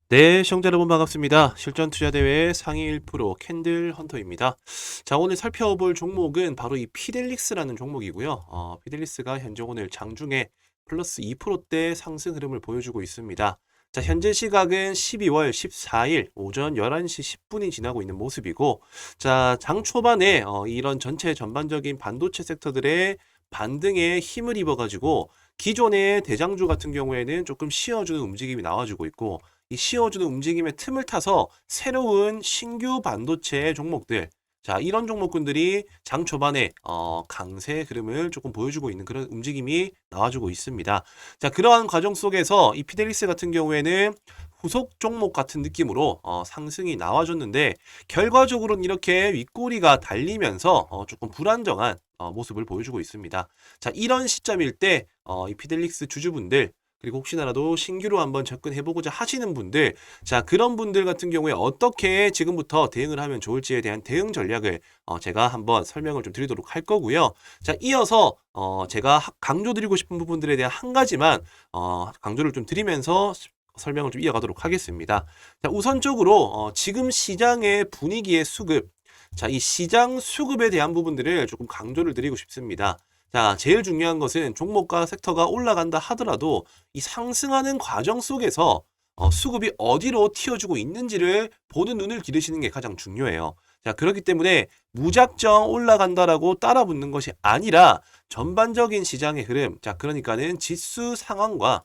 네, 시청자 여러분 반갑습니다. 실전 투자 대회 상위 1% 캔들 헌터입니다. 자, 오늘 살펴볼 종목은 바로 이 피델릭스라는 종목이고요. 피델릭스가 현재 오늘 장중에 플러스 2%대 상승 흐름을 보여주고 있습니다. 자, 현재 시각은 12월 14일 오전 11시 10분이 지나고 있는 모습이고, 자, 장 초반에 이런 전체 전반적인 반도체 섹터들의 반등에 힘을 입어가지고 기존의 대장주 같은 경우에는 조금 쉬어주는 움직임이 나와주고 있고, 이 씌워주는 움직임의 틈을 타서 새로운 신규 반도체 종목들, 자, 이런 종목군들이 장 초반에 강세 흐름을 조금 보여주고 있는 그런 움직임이 나와주고 있습니다. 자, 그러한 과정 속에서 이 피델리스 같은 경우에는 후속 종목 같은 느낌으로 상승이 나와줬는데, 결과적으로는 이렇게 윗꼬리가 달리면서 조금 불안정한 모습을 보여주고 있습니다. 자, 이런 시점일 때 이 피델릭스 주주분들, 그리고 혹시나라도 신규로 한번 접근해보고자 하시는 분들, 자, 그런 분들 같은 경우에 어떻게 지금부터 대응을 하면 좋을지에 대한 대응 전략을 제가 한번 설명을 좀 드리도록 할 거고요. 자, 이어서 제가 강조드리고 싶은 부분들에 대한 한 가지만 강조를 좀 드리면서 설명을 좀 이어가도록 하겠습니다. 자, 우선적으로 지금 시장의 분위기의 수급, 자, 이 시장 수급에 대한 부분들을 조금 강조를 드리고 싶습니다. 자, 제일 중요한 것은 종목과 섹터가 올라간다 하더라도 이 상승하는 과정 속에서 수급이 어디로 튀어주고 있는지를 보는 눈을 기르시는 게 가장 중요해요. 자, 그렇기 때문에 무작정 올라간다라고 따라붙는 것이 아니라 전반적인 시장의 흐름, 자, 그러니까는 지수 상황과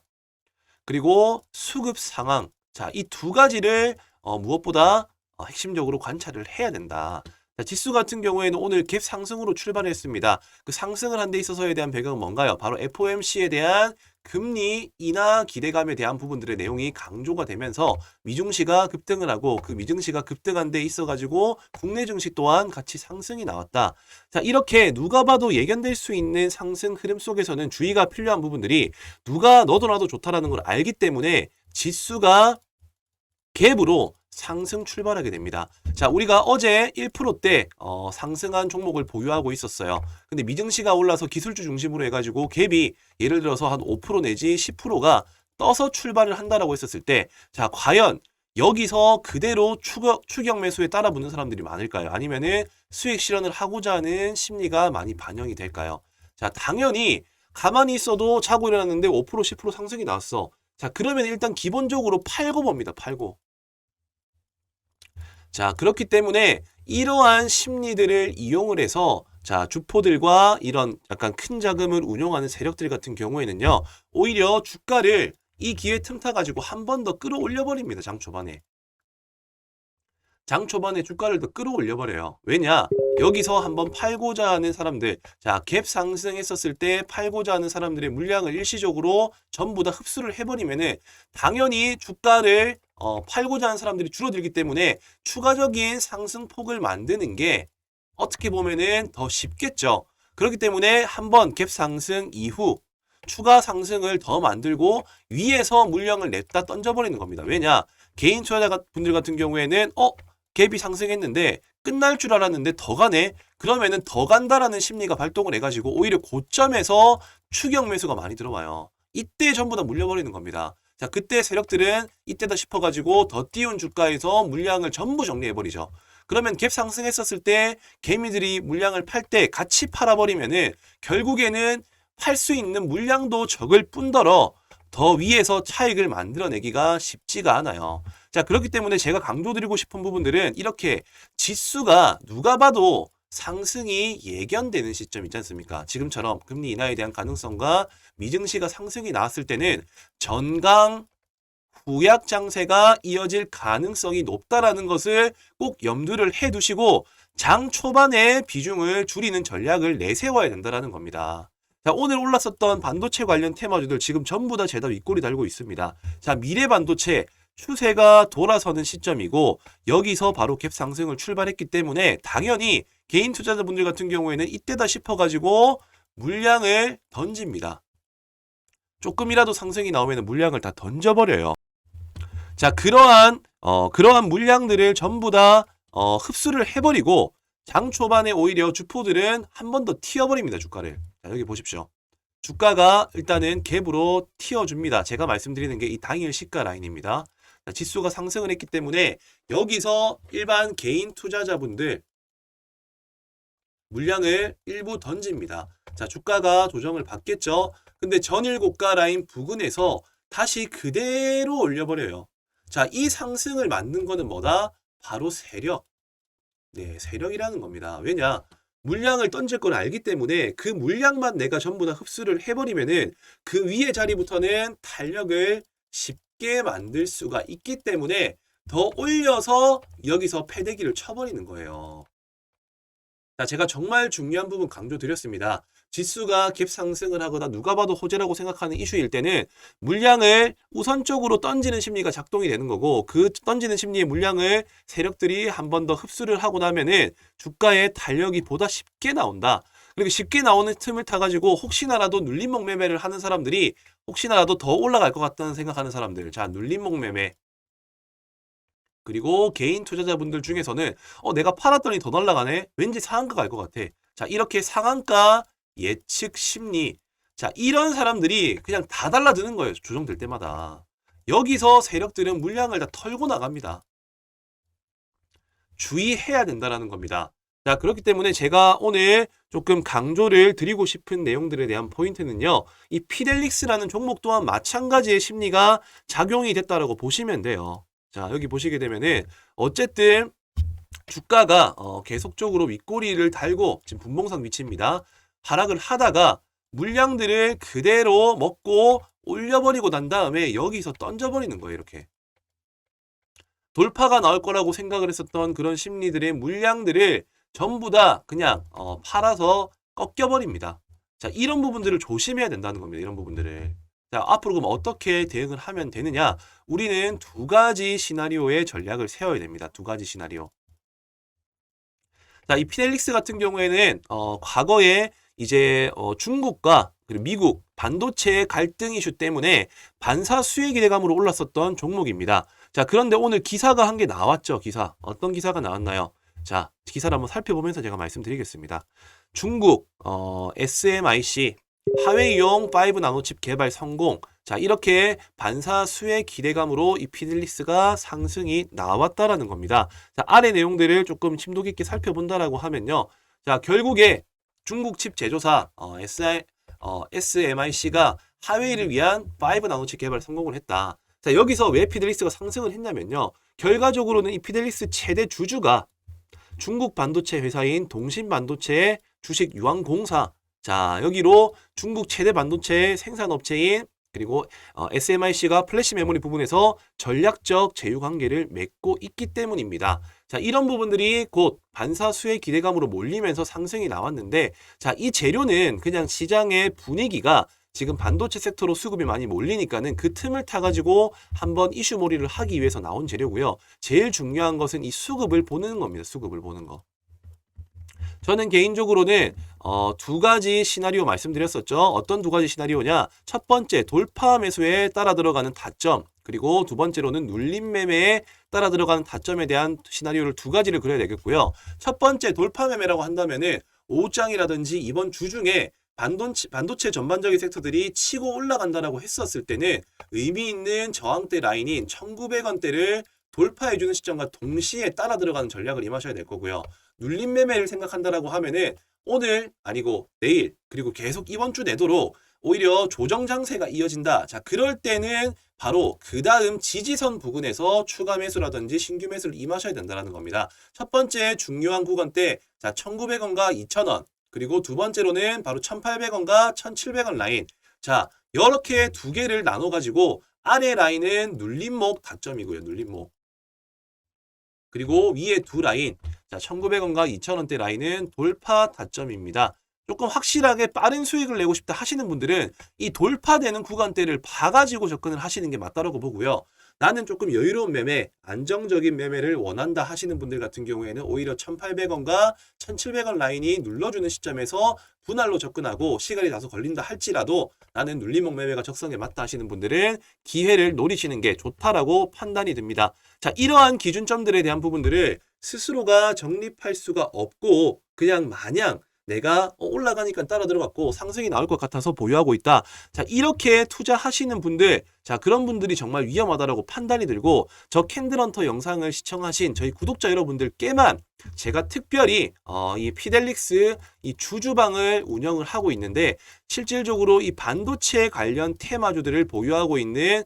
그리고 수급 상황, 자, 이 두 가지를 무엇보다 핵심적으로 관찰을 해야 된다. 자, 지수 같은 경우에는 오늘 갭 상승으로 출발했습니다. 그 상승을 한 데 있어서에 대한 배경은 뭔가요? 바로 FOMC에 대한 금리 인하 기대감에 대한 부분들의 내용이 강조가 되면서 미증시가 급등을 하고, 그 미증시가 급등한 데 있어가지고 국내 증시 또한 같이 상승이 나왔다. 자, 이렇게 누가 봐도 예견될 수 있는 상승 흐름 속에서는 주의가 필요한 부분들이, 누가 너도 나도 좋다라는 걸 알기 때문에 지수가 갭으로 상승 출발하게 됩니다. 자, 우리가 어제 1%대 상승한 종목을 보유하고 있었어요. 근데 미증시가 올라서 기술주 중심으로 해가지고 갭이 예를 들어서 한 5% 내지 10%가 떠서 출발을 한다라고 했었을 때, 자, 과연 여기서 그대로 추격 매수에 따라 붙는 사람들이 많을까요? 아니면은 수익 실현을 하고자 하는 심리가 많이 반영이 될까요? 자, 당연히 가만히 있어도 자고 일어났는데 5% 10% 상승이 나왔어. 자, 그러면 일단 기본적으로 팔고 봅니다. 팔고. 자, 그렇기 때문에 이러한 심리들을 이용을 해서, 자, 주포들과 이런 약간 큰 자금을 운용하는 세력들 같은 경우에는요, 오히려 주가를 이 기회 틈타 가지고 한 번 더 끌어올려 버립니다. 장 초반에. 장 초반에 주가를 더 끌어올려 버려요. 왜냐? 여기서 한번 팔고자 하는 사람들, 자, 갭 상승했었을 때 팔고자 하는 사람들의 물량을 일시적으로 전부 다 흡수를 해버리면은 당연히 주가를 팔고자 하는 사람들이 줄어들기 때문에 추가적인 상승폭을 만드는 게 어떻게 보면은 더 쉽겠죠. 그렇기 때문에 한번 갭 상승 이후 추가 상승을 더 만들고 위에서 물량을 냈다 던져버리는 겁니다. 왜냐? 개인 투자자 분들 같은 경우에는 갭이 상승했는데 끝날 줄 알았는데 더 가네? 그러면은 더 간다라는 심리가 발동을 해가지고 오히려 고점에서 추격 매수가 많이 들어와요. 이때 전부 다 물려버리는 겁니다. 자, 그때 세력들은 이때다 싶어가지고 더 띄운 주가에서 물량을 전부 정리해버리죠. 그러면 갭 상승했었을 때 개미들이 물량을 팔 때 같이 팔아버리면은 결국에는 팔 수 있는 물량도 적을 뿐더러 더 위에서 차익을 만들어내기가 쉽지가 않아요. 자, 그렇기 때문에 제가 강조드리고 싶은 부분들은 이렇게 지수가 누가 봐도 상승이 예견되는 시점 있지 않습니까? 지금처럼 금리 인하에 대한 가능성과 미증시가 상승이 나왔을 때는 전강 후약 장세가 이어질 가능성이 높다라는 것을 꼭 염두를 해 두시고 장 초반에 비중을 줄이는 전략을 내세워야 된다는 겁니다. 자, 오늘 올랐었던 반도체 관련 테마주들 지금 전부 다 죄다 윗꼬리 달고 있습니다. 자, 미래 반도체 추세가 돌아서는 시점이고 여기서 바로 갭 상승을 출발했기 때문에 당연히 개인 투자자분들 같은 경우에는 이때다 싶어가지고 물량을 던집니다. 조금이라도 상승이 나오면 물량을 다 던져버려요. 자, 그러한 물량들을 전부 다 흡수를 해버리고 장 초반에 오히려 주포들은 한 번 더 튀어버립니다. 주가를. 자, 여기 보십시오. 주가가 일단은 갭으로 튀어줍니다. 제가 말씀드리는 게 이 당일 시가 라인입니다. 자, 지수가 상승을 했기 때문에 여기서 일반 개인 투자자분들 물량을 일부 던집니다. 자, 주가가 조정을 받겠죠. 근데 전일 고가 라인 부근에서 다시 그대로 올려버려요. 자, 이 상승을 만든 거는 뭐다? 바로 세력. 네, 세력이라는 겁니다. 왜냐? 물량을 던질 걸 알기 때문에 그 물량만 내가 전부 다 흡수를 해버리면은 그 위에 자리부터는 탄력을 쉽게 만들 수가 있기 때문에 더 올려서 여기서 패대기를 쳐버리는 거예요. 자, 제가 정말 중요한 부분 강조드렸습니다. 지수가 갭 상승을 하거나 누가 봐도 호재라고 생각하는 이슈일 때는 물량을 우선적으로 던지는 심리가 작동이 되는 거고 그 던지는 심리의 물량을 세력들이 한 번 더 흡수를 하고 나면은 주가의 탄력이 보다 쉽게 나온다. 그리고 쉽게 나오는 틈을 타가지고 혹시나라도 눌림목 매매를 하는 사람들이 혹시나라도 더 올라갈 것 같다는 생각하는 사람들. 자, 눌림목 매매. 그리고 개인 투자자분들 중에서는 내가 팔았더니 더 날라가네. 왠지 상한가 갈 것 같아. 자, 이렇게 상한가 예측 심리. 자, 이런 사람들이 그냥 다 달라드는 거예요. 조정될 때마다. 여기서 세력들은 물량을 다 털고 나갑니다. 주의해야 된다라는 겁니다. 자, 그렇기 때문에 제가 오늘 조금 강조를 드리고 싶은 내용들에 대한 포인트는요. 이 피델릭스라는 종목 또한 마찬가지의 심리가 작용이 됐다라고 보시면 돼요. 자, 여기 보시게 되면은 어쨌든 주가가 계속적으로 윗꼬리를 달고 지금 분봉상 위치입니다. 하락을 하다가 물량들을 그대로 먹고 올려버리고 난 다음에 여기서 던져버리는 거예요. 이렇게. 돌파가 나올 거라고 생각을 했었던 그런 심리들의 물량들을 전부 다 그냥 팔아서 꺾여버립니다. 자, 이런 부분들을 조심해야 된다는 겁니다. 이런 부분들을. 자, 앞으로 그럼 어떻게 대응을 하면 되느냐? 우리는 두 가지 시나리오의 전략을 세워야 됩니다. 두 가지 시나리오. 자, 이 피델릭스 같은 경우에는 과거에 이제 중국과 그리고 미국 반도체 갈등 이슈 때문에 반사 수혜 기대감으로 올랐었던 종목입니다. 자, 그런데 오늘 기사가 한 개 나왔죠. 기사. 어떤 기사가 나왔나요? 자, 기사를 한번 살펴보면서 제가 말씀드리겠습니다. 중국 SMIC 하웨이용 5 나노칩 개발 성공. 자, 이렇게 반사 수혜 기대감으로 이 피델릭스가 상승이 나왔다라는 겁니다. 자, 아래 내용들을 조금 심도 깊게 살펴본다라고 하면요. 자, 결국에 중국 칩 제조사 SMIC가 하웨이를 위한 5 나노칩 개발 성공을 했다. 자, 여기서 왜 피델릭스가 상승을 했냐면요. 결과적으로는 이 피델릭스 최대 주주가 중국 반도체 회사인 동신반도체의 주식 유황공사. 자, 여기로 중국 최대 반도체 생산업체인 그리고 SMIC가 플래시 메모리 부분에서 전략적 제휴 관계를 맺고 있기 때문입니다. 자, 이런 부분들이 곧 반사 수혜 기대감으로 몰리면서 상승이 나왔는데, 자, 이 재료는 그냥 시장의 분위기가 지금 반도체 섹터로 수급이 많이 몰리니까는 그 틈을 타가지고 한번 이슈몰이를 하기 위해서 나온 재료고요. 제일 중요한 것은 이 수급을 보는 겁니다. 수급을 보는 거. 저는 개인적으로는 두 가지 시나리오 말씀드렸었죠. 어떤 두 가지 시나리오냐? 첫 번째, 돌파 매수에 따라 들어가는 타점. 그리고 두 번째로는 눌림 매매에 따라 들어가는 타점에 대한 시나리오를 두 가지를 그려야 되겠고요. 첫 번째, 돌파 매매라고 한다면은 오후장이라든지 이번 주 중에 반도체 전반적인 섹터들이 치고 올라간다라고 했었을 때는 의미 있는 저항대 라인인 1900원대를 돌파해주는 시점과 동시에 따라 들어가는 전략을 임하셔야 될 거고요. 눌림 매매를 생각한다라고 하면은 오늘 아니고 내일 그리고 계속 이번 주 내도록 오히려 조정 장세가 이어진다. 자, 그럴 때는 바로 그 다음 지지선 부근에서 추가 매수라든지 신규 매수를 임하셔야 된다는 겁니다. 첫 번째 중요한 구간대, 자, 1900원과 2000원. 그리고 두 번째로는 바로 1800원과 1700원 라인. 자, 이렇게 두 개를 나눠가지고 아래 라인은 눌림목 타점이고요. 눌림목. 그리고 위에 두 라인, 자, 1900원과 2000원대 라인은 돌파 타점입니다. 조금 확실하게 빠른 수익을 내고 싶다 하시는 분들은 이 돌파되는 구간대를 봐가지고 접근을 하시는 게 맞다라고 보고요. 나는 조금 여유로운 매매, 안정적인 매매를 원한다 하시는 분들 같은 경우에는 오히려 1800원과 1700원 라인이 눌러주는 시점에서 분할로 접근하고 시간이 다소 걸린다 할지라도 나는 눌림목 매매가 적성에 맞다 하시는 분들은 기회를 노리시는 게 좋다라고 판단이 듭니다. 자, 이러한 기준점들에 대한 부분들을 스스로가 정립할 수가 없고 그냥 마냥 내가 올라가니까 따라 들어갔고 상승이 나올 것 같아서 보유하고 있다. 자, 이렇게 투자하시는 분들 자, 그런 분들이 정말 위험하다라고 판단이 들고 저 캔들헌터 영상을 시청하신 저희 구독자 여러분들께만 제가 특별히 이 피델릭스 이 주주방을 운영을 하고 있는데 실질적으로 이 반도체 관련 테마주들을 보유하고 있는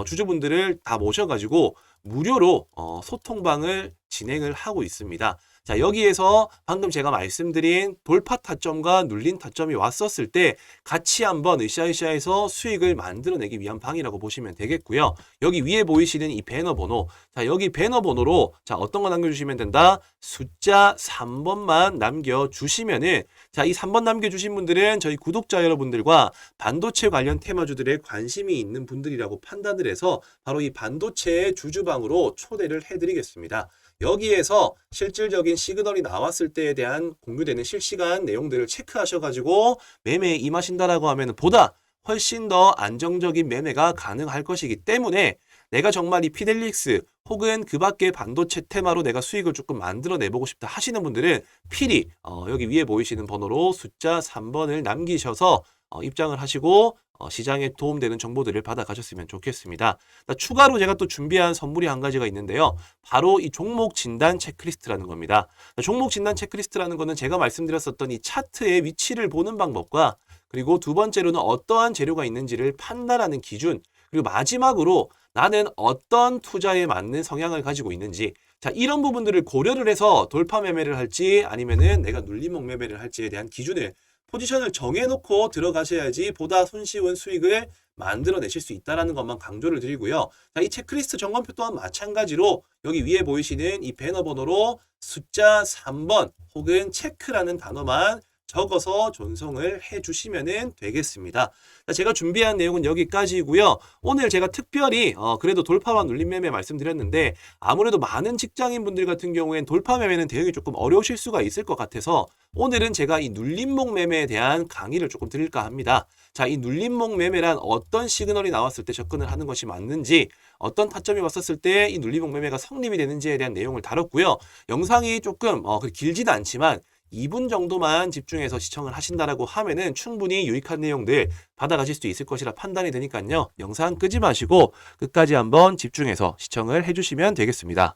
주주분들을 다 모셔가지고 무료로 소통방을 진행을 하고 있습니다. 자, 여기에서 방금 제가 말씀드린 돌파 타점과 눌린 타점이 왔었을 때 같이 한번 으쌰으쌰해서 수익을 만들어내기 위한 방이라고 보시면 되겠고요. 여기 위에 보이시는 이 배너 번호, 자, 여기 배너 번호로 자, 어떤 거 남겨주시면 된다? 숫자 3번만 남겨주시면은 자, 이 3번 남겨주신 분들은 저희 구독자 여러분들과 반도체 관련 테마주들에 관심이 있는 분들이라고 판단을 해서 바로 이 반도체 주주방으로 초대를 해드리겠습니다. 여기에서 실질적인 시그널이 나왔을 때에 대한 공유되는 실시간 내용들을 체크하셔가지고 매매에 임하신다라고 하면 보다 훨씬 더 안정적인 매매가 가능할 것이기 때문에 내가 정말 이 피델릭스 혹은 그 밖의 반도체 테마로 내가 수익을 조금 만들어내보고 싶다 하시는 분들은 필히 여기 위에 보이시는 번호로 숫자 3번을 남기셔서 입장을 하시고 시장에 도움되는 정보들을 받아가셨으면 좋겠습니다. 추가로 제가 또 준비한 선물이 한 가지가 있는데요. 바로 이 종목 진단 체크리스트라는 겁니다. 종목 진단 체크리스트라는 거는 제가 말씀드렸었던 이 차트의 위치를 보는 방법과 그리고 두 번째로는 어떠한 재료가 있는지를 판단하는 기준, 그리고 마지막으로 나는 어떤 투자에 맞는 성향을 가지고 있는지, 자, 이런 부분들을 고려를 해서 돌파 매매를 할지 아니면은 내가 눌림목 매매를 할지에 대한 기준을 포지션을 정해놓고 들어가셔야지 보다 손쉬운 수익을 만들어내실 수 있다는 것만 강조를 드리고요. 자, 이 체크리스트 점검표 또한 마찬가지로 여기 위에 보이시는 이 배너 번호로 숫자 3번 혹은 체크라는 단어만 적어서 전송을 해주시면 되겠습니다. 자, 제가 준비한 내용은 여기까지고요. 오늘 제가 특별히 그래도 돌파와 눌림 매매 말씀드렸는데 아무래도 많은 직장인분들 같은 경우엔 돌파 매매는 대응이 조금 어려우실 수가 있을 것 같아서 오늘은 제가 이 눌림목 매매에 대한 강의를 조금 드릴까 합니다. 자, 이 눌림목 매매란 어떤 시그널이 나왔을 때 접근을 하는 것이 맞는지, 어떤 타점이 왔었을 때 이 눌림목 매매가 성립이 되는지에 대한 내용을 다뤘고요. 영상이 조금 길지도 않지만 2분 정도만 집중해서 시청을 하신다라고 하면은 충분히 유익한 내용들 받아가실 수 있을 것이라 판단이 되니까요. 영상 끄지 마시고 끝까지 한번 집중해서 시청을 해주시면 되겠습니다.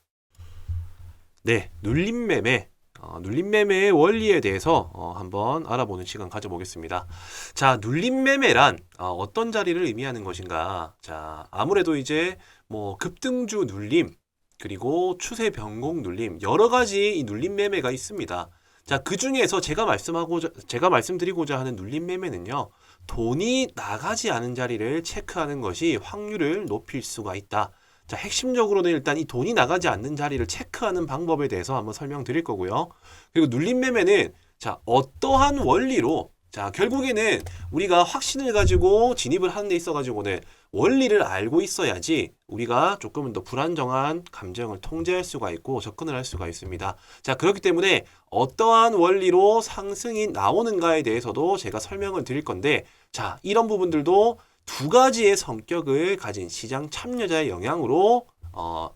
네, 눌림매매. 눌림매매의 원리에 대해서 한번 알아보는 시간 가져보겠습니다. 자, 눌림매매란 어떤 자리를 의미하는 것인가? 자, 아무래도 이제 뭐 급등주 눌림, 그리고 추세 변곡 눌림, 여러 가지 이 눌림매매가 있습니다. 자, 그 중에서 제가 말씀드리고자 하는 눌림 매매는요, 돈이 나가지 않은 자리를 체크하는 것이 확률을 높일 수가 있다. 자, 핵심적으로는 일단 이 돈이 나가지 않는 자리를 체크하는 방법에 대해서 한번 설명드릴 거고요. 그리고 눌림 매매는 자, 어떠한 원리로 자, 결국에는 우리가 확신을 가지고 진입을 하는 데 있어가지고는 원리를 알고 있어야지 우리가 조금은 더 불안정한 감정을 통제할 수가 있고 접근을 할 수가 있습니다. 자, 그렇기 때문에 어떠한 원리로 상승이 나오는가에 대해서도 제가 설명을 드릴 건데, 자, 이런 부분들도 두 가지의 성격을 가진 시장 참여자의 영향으로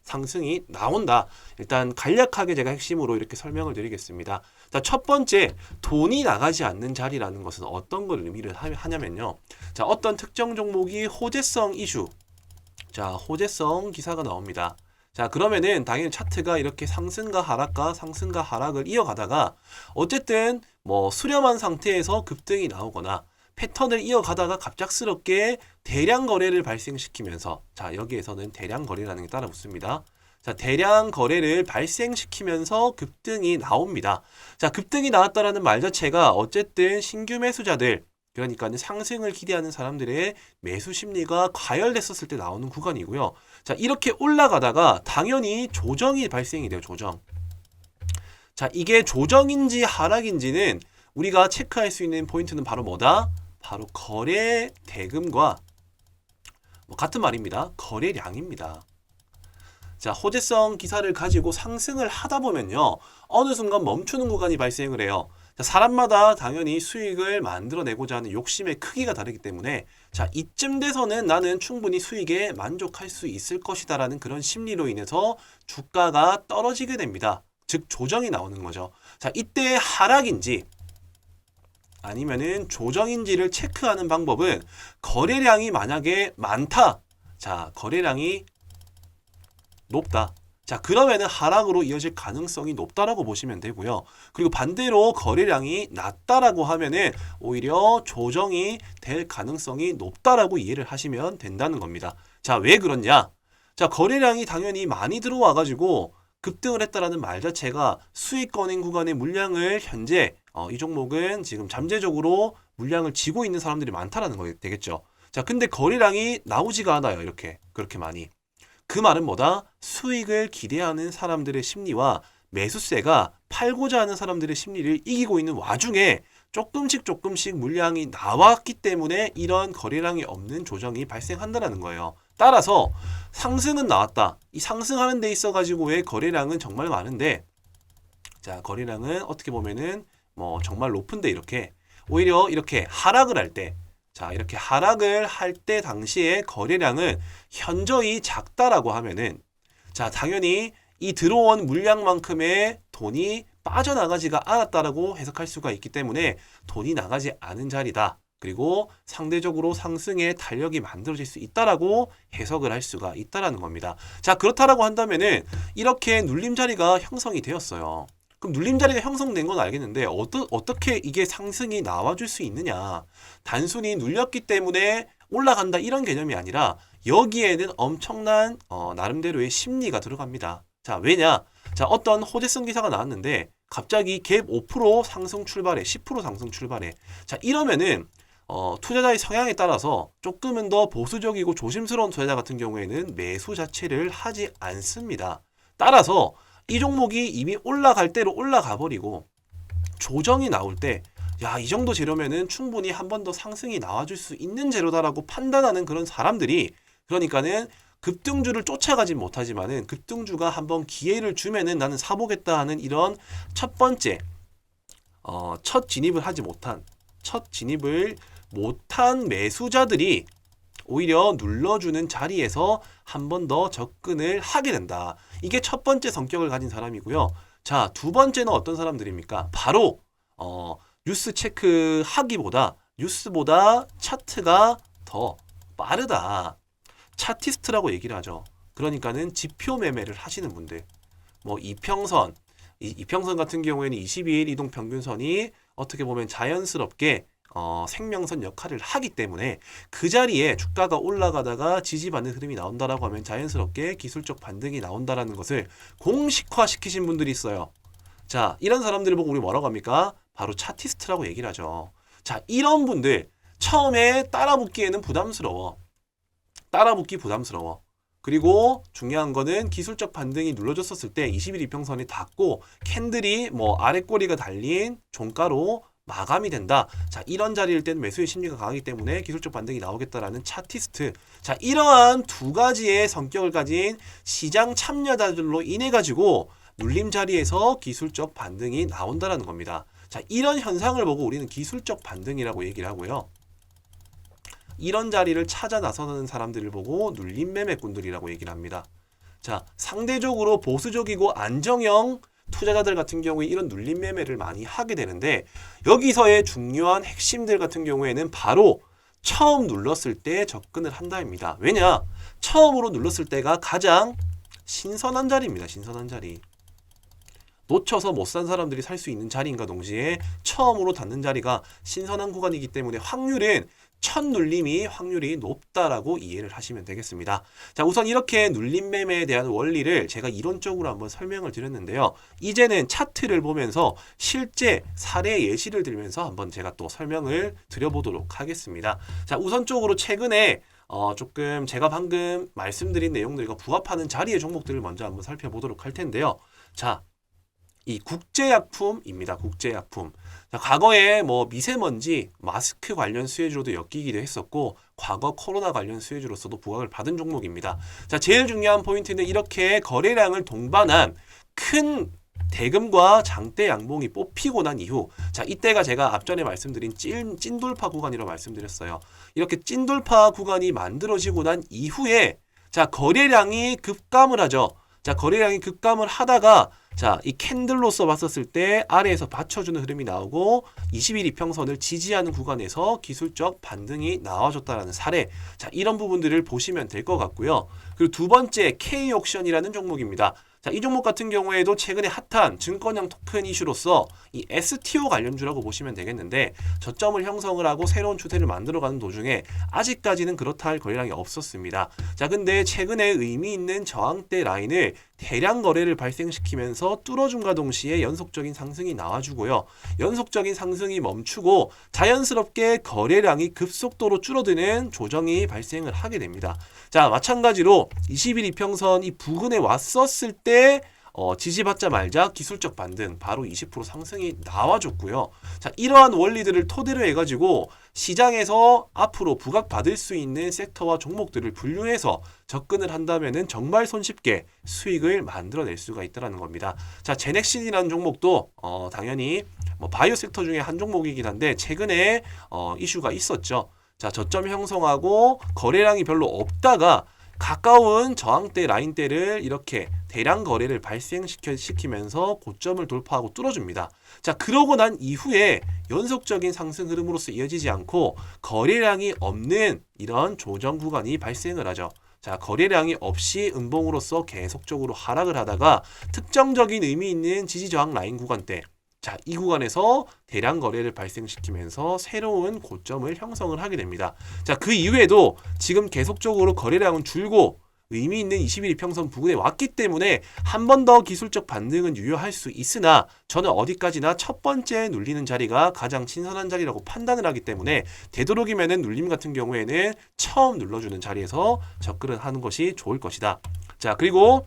상승이 나온다. 일단 간략하게 제가 핵심으로 이렇게 설명을 드리겠습니다. 자, 첫 번째, 돈이 나가지 않는 자리라는 것은 어떤 걸 의미를 하냐면요. 자, 어떤 특정 종목이 호재성 이슈, 자, 호재성 기사가 나옵니다. 자, 그러면은 당연히 차트가 이렇게 상승과 하락을 이어가다가 어쨌든 뭐 수렴한 상태에서 급등이 나오거나 패턴을 이어가다가 갑작스럽게 대량 거래를 발생시키면서, 자, 여기에서는 대량 거래라는 게 따라 붙습니다. 자, 대량 거래를 발생시키면서 급등이 나옵니다. 자, 급등이 나왔다라는 말 자체가 어쨌든 신규 매수자들, 그러니까 상승을 기대하는 사람들의 매수 심리가 과열됐었을 때 나오는 구간이고요. 자, 이렇게 올라가다가 당연히 조정이 발생이 돼요. 조정. 자, 이게 조정인지 하락인지는 우리가 체크할 수 있는 포인트는 바로 뭐다? 바로 거래 대금과 같은 말입니다. 거래량입니다. 자, 호재성 기사를 가지고 상승을 하다 보면요, 어느 순간 멈추는 구간이 발생을 해요. 자, 사람마다 당연히 수익을 만들어내고자 하는 욕심의 크기가 다르기 때문에, 자, 이쯤 돼서는 나는 충분히 수익에 만족할 수 있을 것이다 라는 그런 심리로 인해서 주가가 떨어지게 됩니다. 즉 조정이 나오는 거죠. 자, 이때 하락인지 아니면은 조정인지를 체크하는 방법은 거래량이 만약에 많다, 자, 거래량이 높다. 자, 그러면은 하락으로 이어질 가능성이 높다라고 보시면 되고요. 그리고 반대로 거래량이 낮다라고 하면은 오히려 조정이 될 가능성이 높다라고 이해를 하시면 된다는 겁니다. 자, 왜 그렇냐? 자, 거래량이 당연히 많이 들어와가지고 급등을 했다라는 말 자체가 수익권인 구간의 물량을 현재 이 종목은 지금 잠재적으로 물량을 쥐고 있는 사람들이 많다라는 거 되겠죠. 자, 근데 거래량이 나오지가 않아요. 이렇게 그렇게 많이. 그 말은 뭐다? 수익을 기대하는 사람들의 심리와 매수세가 팔고자 하는 사람들의 심리를 이기고 있는 와중에 조금씩 물량이 나왔기 때문에 이런 거래량이 없는 조정이 발생한다는 거예요. 따라서 상승은 나왔다. 이 상승하는 데 있어 가지고 왜 거래량은 정말 많은데, 자, 거래량은 어떻게 보면은 뭐 정말 높은데 이렇게 오히려 이렇게 하락을 할 때, 자, 이렇게 하락을 할 때 당시에 거래량은 현저히 작다라고 하면은, 자, 당연히 이 들어온 물량만큼의 돈이 빠져나가지가 않았다라고 해석할 수가 있기 때문에 돈이 나가지 않은 자리다. 그리고 상대적으로 상승의 탄력이 만들어질 수 있다라고 해석을 할 수가 있다라는 겁니다. 자, 그렇다라고 한다면은 이렇게 눌림 자리가 형성이 되었어요. 그럼 눌림 자리가 형성된 건 알겠는데 어떻게 이게 상승이 나와줄 수 있느냐? 단순히 눌렸기 때문에 올라간다 이런 개념이 아니라 여기에는 엄청난 나름대로의 심리가 들어갑니다. 자, 왜냐? 자, 어떤 호재성 기사가 나왔는데 갑자기 갭 5% 상승 출발해, 10% 상승 출발해. 자, 이러면은 투자자의 성향에 따라서 조금은 더 보수적이고 조심스러운 투자자 같은 경우에는 매수 자체를 하지 않습니다. 따라서 이 종목이 이미 올라갈 대로 올라가 버리고 조정이 나올 때, 야, 이 정도 재료면은 충분히 한 번 더 상승이 나와줄 수 있는 재료다라고 판단하는 그런 사람들이, 그러니까는 급등주를 쫓아가진 못하지만은 급등주가 한번 기회를 주면은 나는 사보겠다 하는 이런 첫 번째 첫 진입을 못한 매수자들이 오히려 눌러주는 자리에서 한 번 더 접근을 하게 된다. 이게 첫 번째 성격을 가진 사람이고요. 자, 두 번째는 어떤 사람들입니까? 바로 뉴스 체크하기보다 뉴스보다 차트가 더 빠르다. 차티스트라고 얘기를 하죠. 그러니까는 지표 매매를 하시는 분들. 뭐 이평선 같은 경우에는 22일 이동 평균선이 어떻게 보면 자연스럽게 생명선 역할을 하기 때문에 그 자리에 주가가 올라가다가 지지받는 흐름이 나온다라고 하면 자연스럽게 기술적 반등이 나온다라는 것을 공식화 시키신 분들이 있어요. 자, 이런 사람들을 보고 우리 뭐라고 합니까? 바로 차티스트라고 얘기를 하죠. 자, 이런 분들 처음에 따라붙기에는 부담스러워. 그리고 중요한 거는 기술적 반등이 눌러졌었을 때 20일 이평선이 닿고 캔들이 뭐 아랫꼬리가 달린 종가로 마감이 된다. 자, 이런 자리일 때는 매수의 심리가 강하기 때문에 기술적 반등이 나오겠다라는 차티스트. 자, 이러한 두 가지의 성격을 가진 시장 참여자들로 인해 가지고 눌림 자리에서 기술적 반등이 나온다라는 겁니다. 자, 이런 현상을 보고 우리는 기술적 반등이라고 얘기를 하고요. 이런 자리를 찾아 나서는 사람들을 보고 눌림 매매꾼들이라고 얘기를 합니다. 자, 상대적으로 보수적이고 안정형 투자자들 같은 경우에 이런 눌림 매매를 많이 하게 되는데, 여기서의 중요한 핵심들 같은 경우에는 바로 처음 눌렀을 때 접근을 한다입니다. 왜냐? 처음으로 눌렀을 때가 가장 신선한 자리입니다. 신선한 자리. 놓쳐서 못 산 사람들이 살 수 있는 자리인가 동시에 처음으로 닿는 자리가 신선한 구간이기 때문에 첫 눌림이 확률이 높다라고 이해를 하시면 되겠습니다. 자, 우선 이렇게 눌림 매매에 대한 원리를 제가 이론적으로 한번 설명을 드렸는데요. 이제는 차트를 보면서 실제 사례 예시를 들면서 한번 제가 또 설명을 드려보도록 하겠습니다. 자, 우선적으로 최근에 조금 제가 방금 말씀드린 내용들과 부합하는 자리의 종목들을 먼저 한번 살펴보도록 할 텐데요. 자, 이 국제약품입니다. 국제약품. 자, 과거에 뭐 미세먼지, 마스크 관련 수혜주로도 엮이기도 했었고, 과거 코로나 관련 수혜주로서도 부각을 받은 종목입니다. 자, 제일 중요한 포인트는 이렇게 거래량을 동반한 큰 대금과 장대 양봉이 뽑히고 난 이후, 자, 이때가 제가 앞전에 말씀드린 찐돌파 구간이라고 말씀드렸어요. 이렇게 찐돌파 구간이 만들어지고 난 이후에, 자, 거래량이 급감을 하죠. 자, 거래량이 급감을 하다가 자, 이 캔들로서 봤었을 때 아래에서 받쳐주는 흐름이 나오고 21 이평선을 지지하는 구간에서 기술적 반등이 나와줬다라는 사례. 자, 이런 부분들을 보시면 될 것 같고요. 그리고 두 번째 K옥션이라는 종목입니다. 자, 이 종목 같은 경우에도 최근에 핫한 증권형 토큰 이슈로서 이 STO 관련주라고 보시면 되겠는데 저점을 형성을 하고 새로운 추세를 만들어가는 도중에 아직까지는 그렇다 할 거래량이 없었습니다. 자, 근데 최근에 의미 있는 저항대 라인을 대량 거래를 발생시키면서 뚫어줌과 동시에 연속적인 상승이 나와주고요. 연속적인 상승이 멈추고 자연스럽게 거래량이 급속도로 줄어드는 조정이 발생을 하게 됩니다. 자, 마찬가지로 21 이평선 이 부근에 왔었을 때 지지받자 말자 기술적 반등 바로 20% 상승이 나와줬고요. 자, 이러한 원리들을 토대로 해가지고 시장에서 앞으로 부각받을 수 있는 섹터와 종목들을 분류해서 접근을 한다면은 정말 손쉽게 수익을 만들어낼 수가 있다는 겁니다. 자, 제넥신이라는 종목도 당연히 바이오 섹터 중에 한 종목이긴 한데 최근에 이슈가 있었죠. 자, 저점 형성하고 거래량이 별로 없다가 가까운 저항대 라인대를 이렇게 대량 거래를 발생시키면서 고점을 돌파하고 뚫어줍니다. 자, 그러고 난 이후에 연속적인 상승 흐름으로서 이어지지 않고 거래량이 없는 이런 조정 구간이 발생을 하죠. 자, 거래량이 없이 음봉으로서 계속적으로 하락을 하다가 특정적인 의미 있는 지지 저항 라인 구간대, 자, 이 구간에서 대량 거래를 발생시키면서 새로운 고점을 형성을 하게 됩니다. 자, 그 이후에도 지금 계속적으로 거래량은 줄고 의미 있는 21 이평선 부근에 왔기 때문에 한 번 더 기술적 반등은 유효할 수 있으나 저는 어디까지나 첫 번째 눌리는 자리가 가장 신선한 자리라고 판단을 하기 때문에 되도록이면은 눌림 같은 경우에는 처음 눌러주는 자리에서 접근을 하는 것이 좋을 것이다. 자, 그리고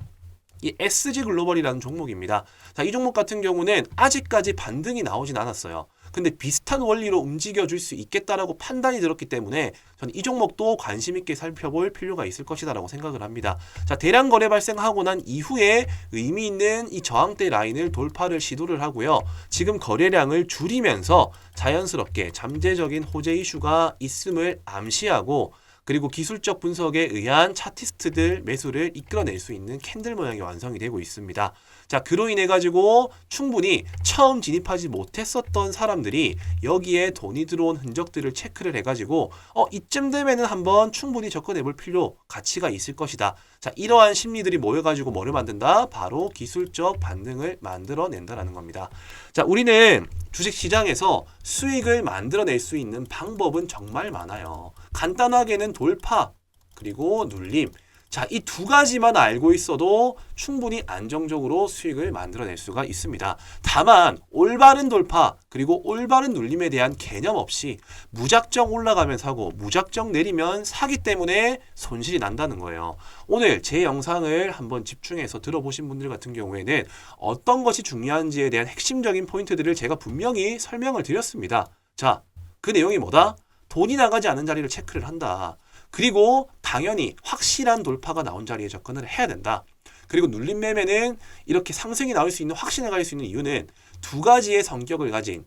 이 SG글로벌이라는 종목입니다. 자, 이 종목 같은 경우는 아직까지 반등이 나오진 않았어요. 근데 비슷한 원리로 움직여줄 수 있겠다라고 판단이 들었기 때문에 저는 이 종목도 관심 있게 살펴볼 필요가 있을 것이다라고 생각을 합니다. 자, 대량 거래 발생하고 난 이후에 의미 있는 이 저항대 라인을 돌파를 시도를 하고요. 지금 거래량을 줄이면서 자연스럽게 잠재적인 호재 이슈가 있음을 암시하고 그리고 기술적 분석에 의한 차티스트들 매수를 이끌어낼 수 있는 캔들 모양이 완성이 되고 있습니다. 자, 그로 인해 가지고 충분히 처음 진입하지 못했었던 사람들이 여기에 돈이 들어온 흔적들을 체크를 해가지고 이쯤 되면은 한번 충분히 접근해 볼 필요, 가치가 있을 것이다. 자, 이러한 심리들이 모여가지고 뭐를 만든다? 바로 기술적 반등을 만들어낸다라는 겁니다. 자, 우리는 주식시장에서 수익을 만들어낼 수 있는 방법은 정말 많아요. 간단하게는 돌파, 그리고 눌림. 자, 이 두 가지만 알고 있어도 충분히 안정적으로 수익을 만들어낼 수가 있습니다. 다만 올바른 돌파 그리고 올바른 눌림에 대한 개념 없이 무작정 올라가면 사고 무작정 내리면 사기 때문에 손실이 난다는 거예요. 오늘 제 영상을 한번 집중해서 들어보신 분들 같은 경우에는 어떤 것이 중요한지에 대한 핵심적인 포인트들을 제가 분명히 설명을 드렸습니다. 자, 그 내용이 뭐다? 돈이 나가지 않은 자리를 체크를 한다. 그리고 당연히 확실한 돌파가 나온 자리에 접근을 해야 된다. 그리고 눌림 매매는 이렇게 상승이 나올 수 있는, 확신에 갈 수 있는 이유는 두 가지의 성격을 가진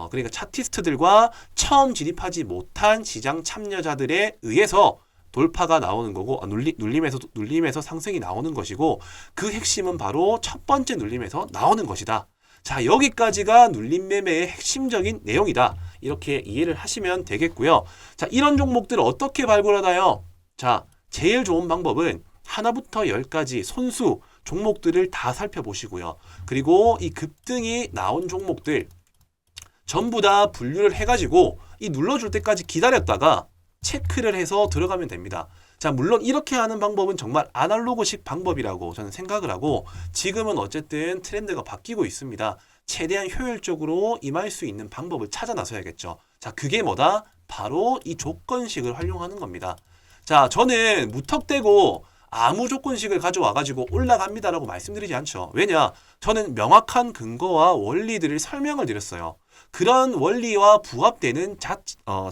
그러니까 차티스트들과 처음 진입하지 못한 시장 참여자들에 의해서 돌파가 나오는 거고 눌림에서 상승이 나오는 것이고 그 핵심은 바로 첫 번째 눌림에서 나오는 것이다. 자, 여기까지가 눌림 매매의 핵심적인 내용이다. 이렇게 이해를 하시면 되겠고요. 자, 이런 종목들을 어떻게 발굴하나요? 자, 제일 좋은 방법은 하나부터 10까지 손수 종목들을 다 살펴보시고요. 그리고 이 급등이 나온 종목들 전부 다 분류를 해가지고 이 눌러줄 때까지 기다렸다가 체크를 해서 들어가면 됩니다. 자, 물론 이렇게 하는 방법은 정말 아날로그식 방법이라고 저는 생각을 하고 지금은 어쨌든 트렌드가 바뀌고 있습니다. 최대한 효율적으로 임할 수 있는 방법을 찾아 나서야겠죠. 자, 그게 뭐다? 바로 이 조건식을 활용하는 겁니다. 자, 저는 무턱대고 아무 조건식을 가져와가지고 올라갑니다라고 말씀드리지 않죠. 왜냐? 저는 명확한 근거와 원리들을 설명을 드렸어요. 그런 원리와 부합되는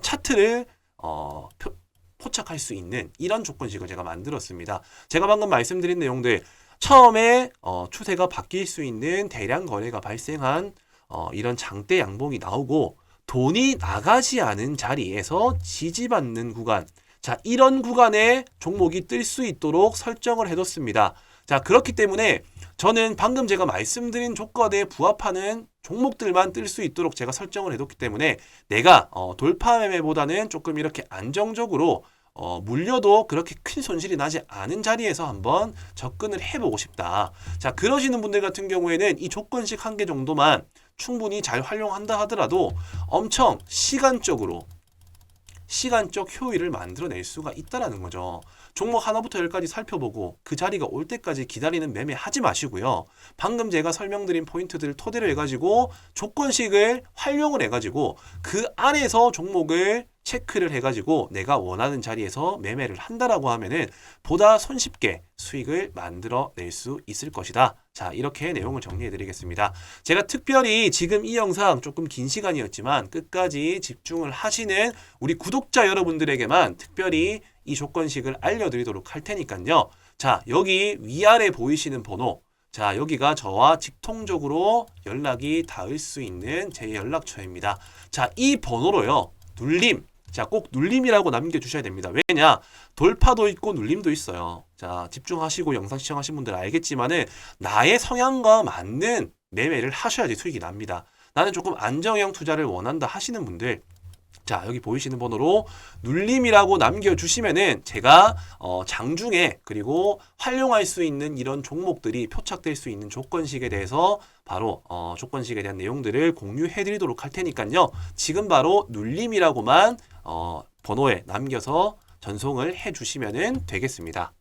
차트를 포착할 수 있는 이런 조건식을 제가 만들었습니다. 제가 방금 말씀드린 내용들 처음에 추세가 바뀔 수 있는 대량 거래가 발생한 이런 장대 양봉이 나오고 돈이 나가지 않은 자리에서 지지받는 구간, 자, 이런 구간에 종목이 뜰 수 있도록 설정을 해뒀습니다. 자, 그렇기 때문에 저는 방금 제가 말씀드린 조건에 부합하는 종목들만 뜰 수 있도록 제가 설정을 해뒀기 때문에 내가 돌파 매매보다는 조금 이렇게 안정적으로 물려도 그렇게 큰 손실이 나지 않은 자리에서 한번 접근을 해보고 싶다. 자, 그러시는 분들 같은 경우에는 이 조건식 한 개 정도만 충분히 잘 활용한다 하더라도 엄청 시간적 효율을 만들어낼 수가 있다라는 거죠. 종목 하나부터 열까지 살펴보고 그 자리가 올 때까지 기다리는 매매 하지 마시고요. 방금 제가 설명드린 포인트들을 토대로 해가지고 조건식을 활용을 해가지고 그 안에서 종목을 체크를 해가지고 내가 원하는 자리에서 매매를 한다라고 하면은 보다 손쉽게 수익을 만들어낼 수 있을 것이다. 자, 이렇게 내용을 정리해 드리겠습니다. 제가 특별히 지금 이 영상 조금 긴 시간이었지만 끝까지 집중을 하시는 우리 구독자 여러분들에게만 특별히 이 조건식을 알려드리도록 할 테니까요. 자, 여기 위아래 보이시는 번호, 자, 여기가 저와 직통적으로 연락이 닿을 수 있는 제 연락처입니다. 자, 이 번호로요, 눌림, 자, 꼭 눌림이라고 남겨주셔야 됩니다. 왜냐? 돌파도 있고 눌림도 있어요. 자, 집중하시고 영상 시청하신 분들 알겠지만은 나의 성향과 맞는 매매를 하셔야지 수익이 납니다. 나는 조금 안정형 투자를 원한다 하시는 분들, 자, 여기 보이시는 번호로 눌림이라고 남겨주시면은 제가 장중에 그리고 활용할 수 있는 이런 종목들이 표착될 수 있는 조건식에 대해서 바로 조건식에 대한 내용들을 공유해 드리도록 할 테니까요. 지금 바로 눌림이라고만 번호에 남겨서 전송을 해 주시면 되겠습니다.